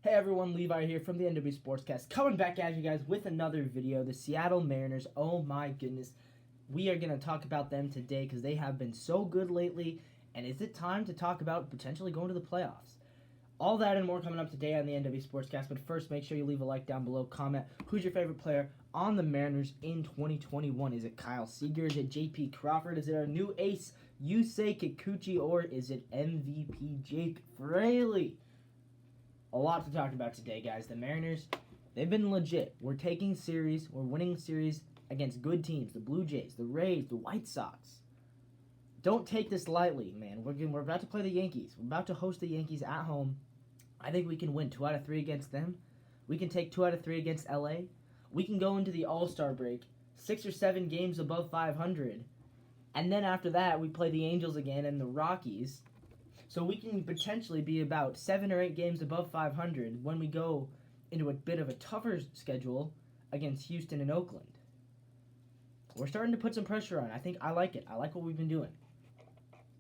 Hey everyone, Levi here from the NW Sportscast, coming back at you guys with another video. The Seattle Mariners, oh my goodness. We are going to talk about them today because they have been so good lately, and is it time to talk about potentially going to the playoffs? All that and more coming up today on the NW Sportscast, but first make sure you leave a like down below, comment who's your favorite player on the Mariners in 2021. Is it Kyle Seager? Is it JP Crawford? Is it our new ace, Yusei Kikuchi? Or is it MVP Jake Fraley? A lot to talk about today, guys. The Mariners, they've been legit. We're taking series. We're winning series against good teams. The Blue Jays, the Rays, the White Sox. Don't take this lightly, man. We're about to play the Yankees. We're about to host the Yankees at home. I think we can win 2 out of 3 against them. We can take 2 out of 3 against LA. We can go into the All-Star break 6 or 7 games above 500. And then after that, we play the Angels again and the Rockies. So we can potentially be about 7 or 8 games above 500 when we go into a bit of a tougher schedule against Houston and Oakland. We're starting to put some pressure on. I like it. I like what we've been doing.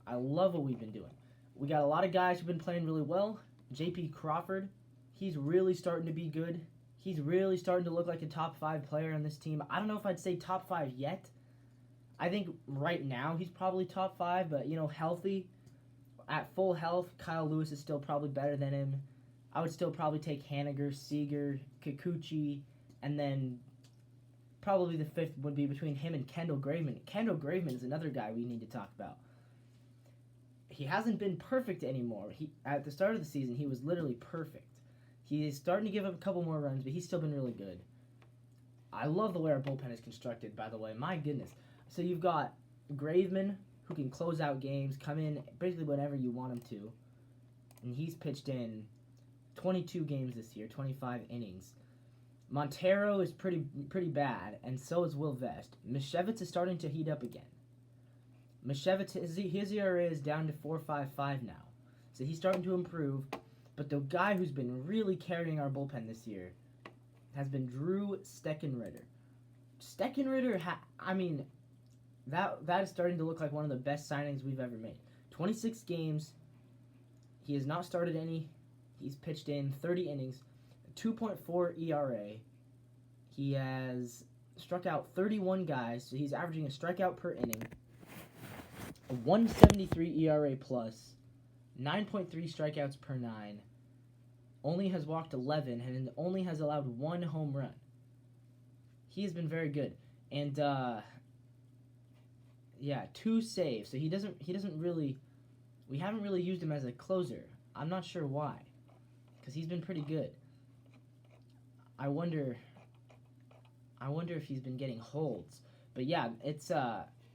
I love what we've been doing. We got a lot of guys who've been playing really well. JP Crawford, he's really starting to be good. He's really starting to look like a top 5 player on this team. I don't know if I'd say top 5 yet. I think right now he's probably top 5, but, healthy. At full health, Kyle Lewis is still probably better than him. I would still probably take Haniger, Seager, Kikuchi, and then probably the 5th would be between him and Kendall Graveman. Kendall Graveman is another guy we need to talk about. He hasn't been perfect anymore. At the start of the season, he was literally perfect. He is starting to give up a couple more runs, but he's still been really good. I love the way our bullpen is constructed, by the way. My goodness. So you've got Graveman, who can close out games, come in basically whenever you want him to. And he's pitched in 22 games this year, 25 innings. Montero is pretty bad, and so is Will Vest. Mishevitz is starting to heat up again. Mishevitz, his ERA is down to 4.55 now. So he's starting to improve. But the guy who's been really carrying our bullpen this year has been Drew Steckenritter. Steckenritter, That is starting to look like one of the best signings we've ever made. 26 games. He has not started any. He's pitched in 30 innings. 2.4 ERA. He has struck out 31 guys, so he's averaging a strikeout per inning. A 1.73 ERA plus. 9.3 strikeouts per 9. Only has walked 11 and only has allowed 1 home run. He has been very good. And, 2 saves. So he doesn't really. We haven't really used him as a closer. I'm not sure why, because he's been pretty good. I wonder if he's been getting holds. But yeah, it's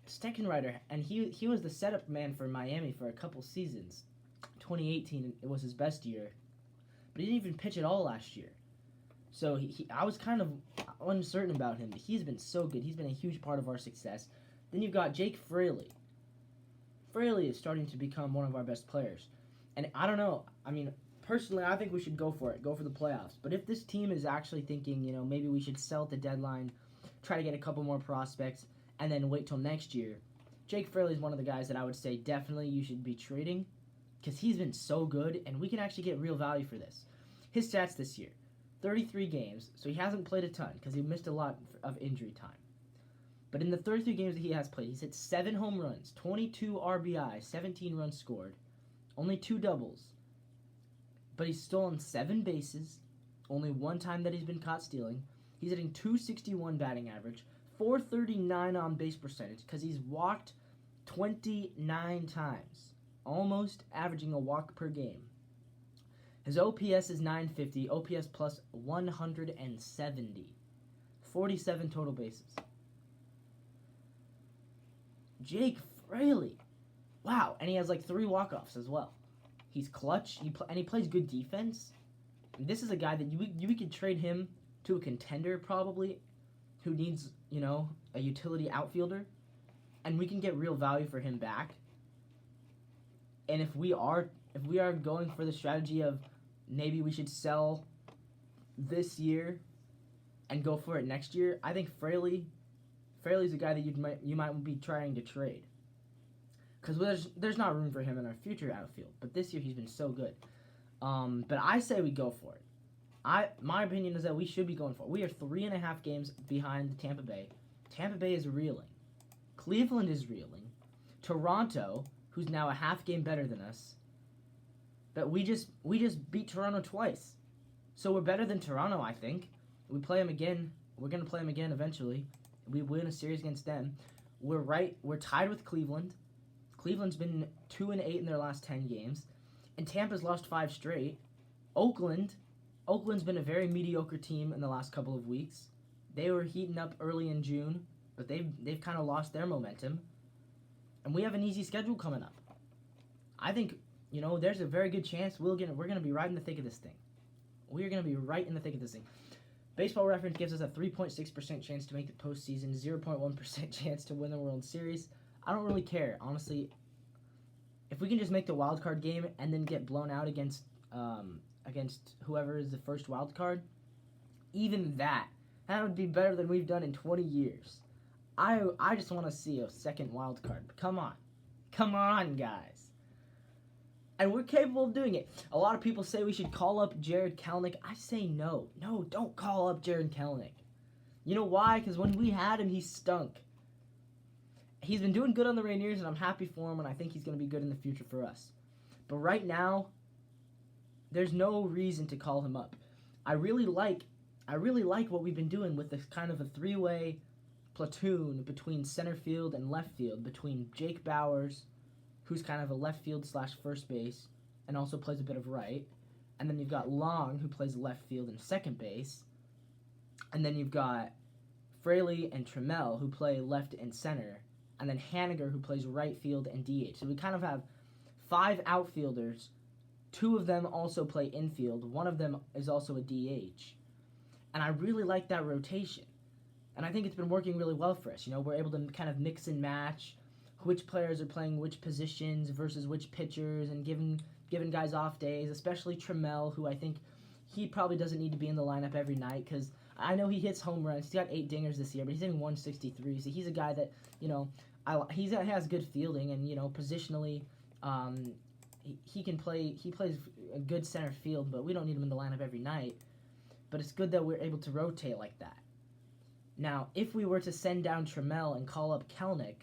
Steckenritter, and he was the setup man for Miami for a couple seasons. 2018 it was his best year, but he didn't even pitch at all last year. So I was kind of uncertain about him, but he's been so good. He's been a huge part of our success. Then you've got Jake Fraley. Fraley is starting to become one of our best players. And I don't know. Personally, I think we should go for it. Go for the playoffs. But if this team is actually thinking, maybe we should sell at the deadline, try to get a couple more prospects, and then wait till next year, Jake Fraley is one of the guys that I would say definitely you should be trading, because he's been so good, and we can actually get real value for this. His stats this year, 33 games, so he hasn't played a ton because he missed a lot of injury time. But in the 33 games that he has played, he's hit 7 home runs, 22 RBI, 17 runs scored, only 2 doubles. But he's stolen 7 bases, only 1 time that he's been caught stealing. He's hitting .261 batting average, .439 on base percentage, because he's walked 29 times, almost averaging a walk per game. His OPS is 950, OPS plus 170, 47 total bases. Jake Fraley. Wow, and he has 3 walk-offs as well. He's clutch, and he plays good defense. And this is a guy that we could trade him to a contender probably, who needs, a utility outfielder, and we can get real value for him back. And if we are going for the strategy of maybe we should sell this year and go for it next year, I think Fraley's a guy that you might be trying to trade. because there's not room for him in our future outfield. But this year he's been so good. But I say we go for it. My opinion is that we should be going for it. We are 3.5 games behind Tampa Bay. Tampa Bay is reeling. Cleveland is reeling. Toronto, who's now a half game better than us, but we just beat Toronto twice. So we're better than Toronto, I think. We play them again. We're going to play them again eventually. We win a series against them. We're tied with Cleveland. Cleveland's been 2-8 in their last 10 games. And Tampa's lost 5 straight. Oakland's been a very mediocre team in the last couple of weeks. They were heating up early in June, but they've kind of lost their momentum. And we have an easy schedule coming up. I think, there's a very good chance we're going to be right in the thick of this thing. We're going to be right in the thick of this thing. Baseball Reference gives us a 3.6% chance to make the postseason, 0.1% chance to win the World Series. I don't really care, honestly. If we can just make the wild card game and then get blown out against whoever is the first wild card, even that would be better than we've done in 20 years. I just want to see a second wild card. Come on, guys. And we're capable of doing it. A lot of people say we should call up Jared Kelenic. I say no. No, don't call up Jared Kelenic. You know why? Because when we had him, he stunk. He's been doing good on the Rainiers, and I'm happy for him, and I think he's going to be good in the future for us. But right now, there's no reason to call him up. I really like what we've been doing with this kind of a 3-way platoon between center field and left field, between Jake Bowers, who's kind of a left field / first base, and also plays a bit of right. And then you've got Long, who plays left field and second base. And then you've got Fraley and Trammell, who play left and center. And then Haniger, who plays right field and DH. So we kind of have 5 outfielders. 2 of them also play infield. 1 of them is also a DH. And I really like that rotation. And I think it's been working really well for us. We're able to kind of mix and match which players are playing which positions versus which pitchers, and giving guys off days, especially Trammell, who I think he probably doesn't need to be in the lineup every night, because I know he hits home runs. He's got 8 dingers this year, but he's hitting 163, so he's a guy that, he has good fielding, and, positionally, he plays a good center field, but we don't need him in the lineup every night. But it's good that we're able to rotate like that. Now, if we were to send down Trammell and call up Kelenic,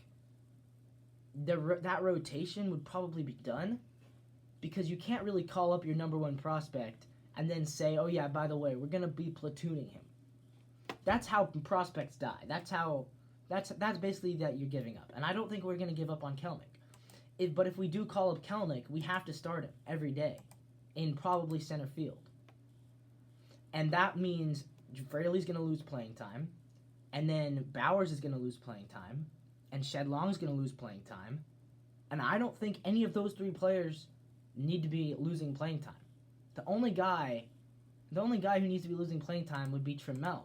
that rotation would probably be done, because you can't really call up your number 1 prospect and then say, oh yeah, by the way, we're going to be platooning him. That's how prospects die. That's basically that you're giving up. And I don't think we're going to give up on Kelenic. But if we do call up Kelenic, we have to start him every day in probably center field. And that means Fraley's going to lose playing time, and then Bowers is going to lose playing time, and Shedlong's going to lose playing time. And I don't think any of those 3 players need to be losing playing time. The only guy who needs to be losing playing time would be Trammell.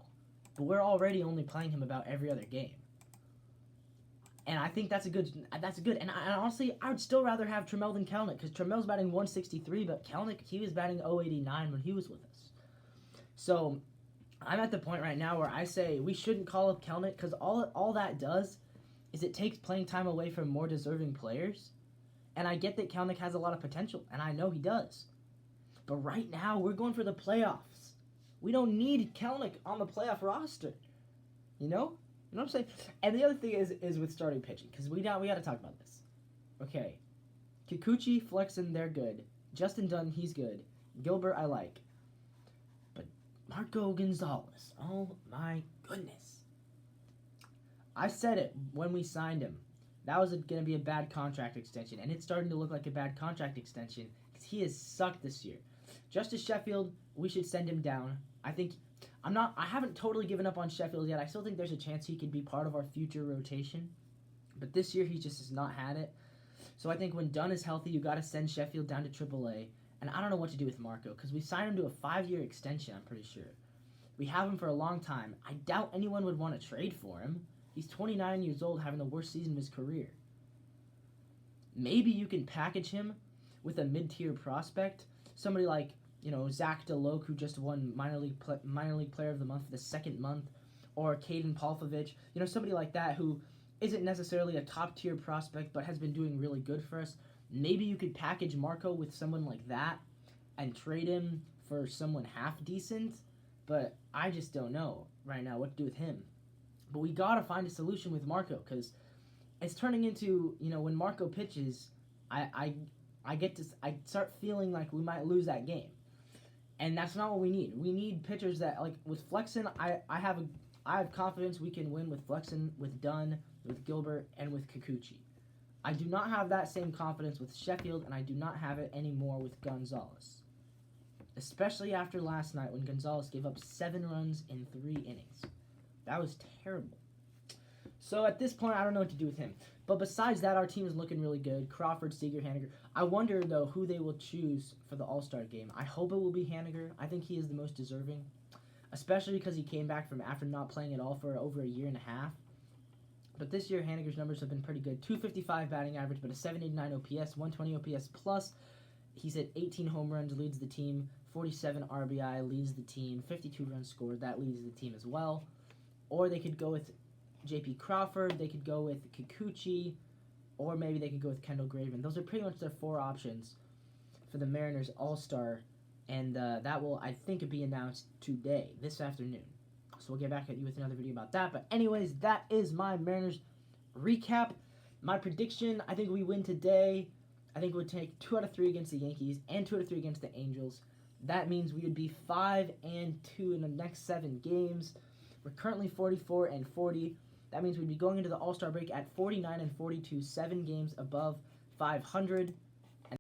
But we're already only playing him about every other game. And I think that's a good. And honestly, I would still rather have Trammell than Kelenic, because Trammell's batting 163, but Kelenic, he was batting 089 when he was with us. So I'm at the point right now where I say we shouldn't call up Kelenic, because all that does is it takes playing time away from more deserving players. And I get that Kelenic has a lot of potential, and I know he does. But right now, we're going for the playoffs. We don't need Kelenic on the playoff roster. You know what I'm saying? And the other thing is with starting pitching, because we got to talk about this. Okay, Kikuchi, Flexen, they're good. Justin Dunn, he's good. Gilbert, I like. But Marco Gonzalez, oh my goodness. I said it when we signed him. That was going to be a bad contract extension, and it's starting to look like a bad contract extension because he has sucked this year. Justice Sheffield, we should send him down. I haven't totally given up on Sheffield yet. I still think there's a chance he could be part of our future rotation, but this year he just has not had it. So I think when Dunn is healthy, you got to send Sheffield down to AAA, and I don't know what to do with Marco because we signed him to a 5-year extension, I'm pretty sure. We have him for a long time. I doubt anyone would want to trade for him. He's 29 years old, having the worst season of his career. Maybe you can package him with a mid-tier prospect, somebody like Zach DeLoach, who just won minor league player of the month for the 2nd month, or Caden Palfovich, somebody like that who isn't necessarily a top-tier prospect but has been doing really good for us. Maybe you could package Marco with someone like that and trade him for someone half decent, but I just don't know right now what to do with him. But we gotta find a solution with Marco because it's turning into, when Marco pitches, I start feeling like we might lose that game, and that's not what we need. We need pitchers that, like with Flexen, I have confidence we can win with Flexen, with Dunn, with Gilbert, and with Kikuchi. I do not have that same confidence with Sheffield, and I do not have it anymore with Gonzalez. Especially after last night when Gonzalez gave up 7 runs in 3 innings. That was terrible. So at this point, I don't know what to do with him. But besides that, our team is looking really good. Crawford, Seager, Haniger. I wonder, though, who they will choose for the All-Star game. I hope it will be Haniger. I think he is the most deserving. Especially because he came back from after not playing at all for over a year and a half. But this year, Haniger's numbers have been pretty good. 255 batting average, but a 789 OPS, 120 OPS plus. He's hit 18 home runs, leads the team. 47 RBI, leads the team. 52 runs scored, that leads the team as well. Or they could go with J.P. Crawford. They could go with Kikuchi. Or maybe they could go with Kendall Graven. Those are pretty much their 4 options for the Mariners All-Star. And that will, I think, be announced today, this afternoon. So we'll get back at you with another video about that. But anyways, that is my Mariners recap. My prediction, I think we win today. I think it would take 2 out of 3 against the Yankees and 2 out of 3 against the Angels. That means we would be 5-2 in the next 7 games. We're currently 44-40. That means we'd be going into the All-Star break at 49-42, 7 games above 500.